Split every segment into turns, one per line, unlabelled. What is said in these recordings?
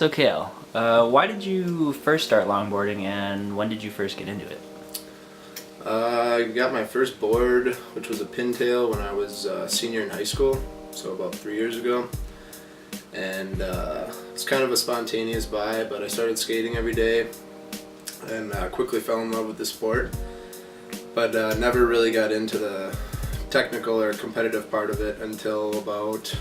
So Cale, why did you first start longboarding and when did you first get into it?
I got my first board, which was a pintail, when I was a senior in high school, so about 3 years ago. And it's kind of a spontaneous buy, but I started skating every day and quickly fell in love with the sport. But never really got into the technical or competitive part of it until about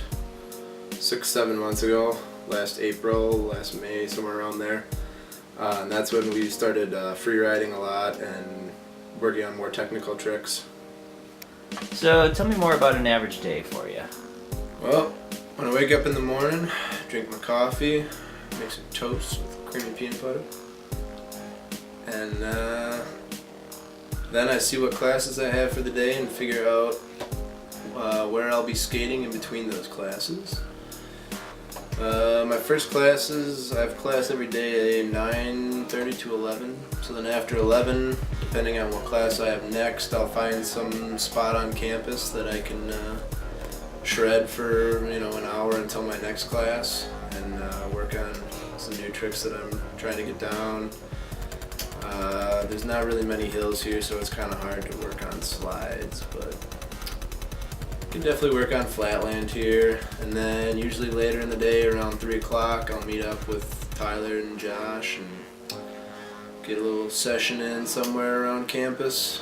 6-7 months ago, last April, last May, somewhere around there. And that's when we started free riding a lot and working on more technical tricks.
So tell me more about an average day for you.
Well, when I wake up in the morning, drink my coffee, make some toast with creamy peanut butter, and then I see what classes I have for the day and figure out where I'll be skating in between those classes. My first classes, I have class every day 9:30 to 11. So then after 11, depending on what class I have next, I'll find some spot on campus that I can shred for an hour until my next class and work on some new tricks that I'm trying to get down. There's not really many hills here, so it's kind of hard to work on slides, but you can definitely work on flatland here. And then usually later in the day around 3 o'clock I'll meet up with Tyler and Josh and get a little session in somewhere around campus.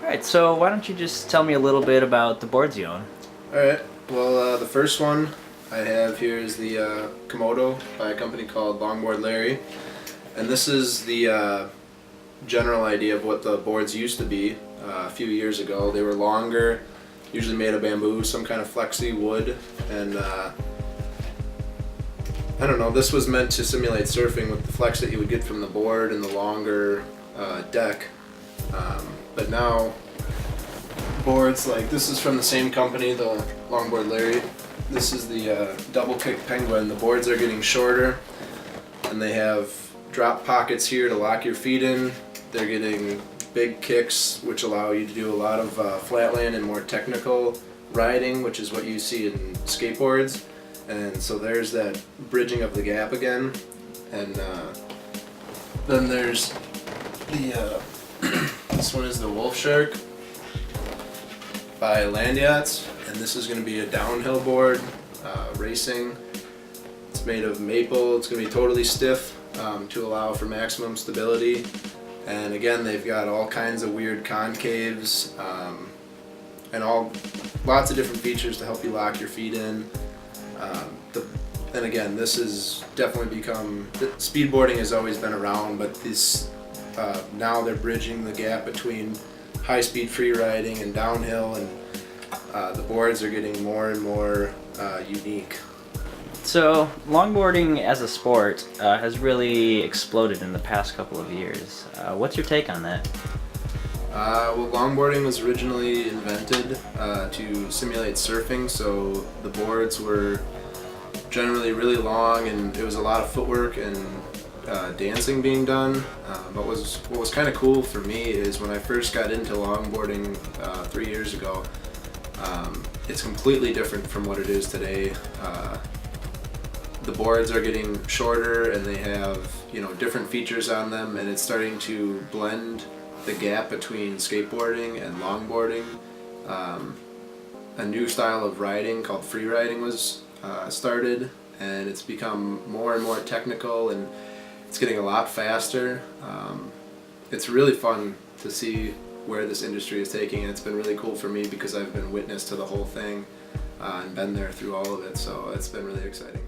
Alright, so why don't you just tell me a little bit about the boards you own?
Alright, well the first one I have here is the Komodo by a company called Longboard Larry. And this is the general idea of what the boards used to be a few years ago. They were longer, usually made of bamboo, some kind of flexi wood, and I don't know, this was meant to simulate surfing with the flex that you would get from the board and the longer deck. But now boards like this is from the same company, the Longboard Larry. This is the double kick penguin. The boards are getting shorter and they have drop pockets here to lock your feet in. They're getting big kicks, which allow you to do a lot of flatland and more technical riding, which is what you see in skateboards. And so there's that bridging of the gap again. And then there's the this one is the Wolf Shark by Land Yachts, and this is going to be a downhill board, racing. It's made of maple. It's going to be totally stiff to allow for maximum stability. And again, they've got all kinds of weird concaves and lots of different features to help you lock your feet in. And again, this has definitely become, speedboarding has always been around, but this now they're bridging the gap between high-speed free riding and downhill, and the boards are getting more and more unique.
So longboarding as a sport has really exploded in the past couple of years. What's your take on that?
Well, longboarding was originally invented to simulate surfing, so the boards were generally really long and it was a lot of footwork and dancing being done. But what was kind of cool for me is when I first got into longboarding 3 years ago, it's completely different from what it is today. The boards are getting shorter and they have different features on them, and it's starting to blend the gap between skateboarding and longboarding. A new style of riding called free riding was started, and it's become more and more technical and it's getting a lot faster. It's really fun to see where this industry is taking, and it's been really cool for me because I've been witness to the whole thing and been there through all of it, so it's been really exciting.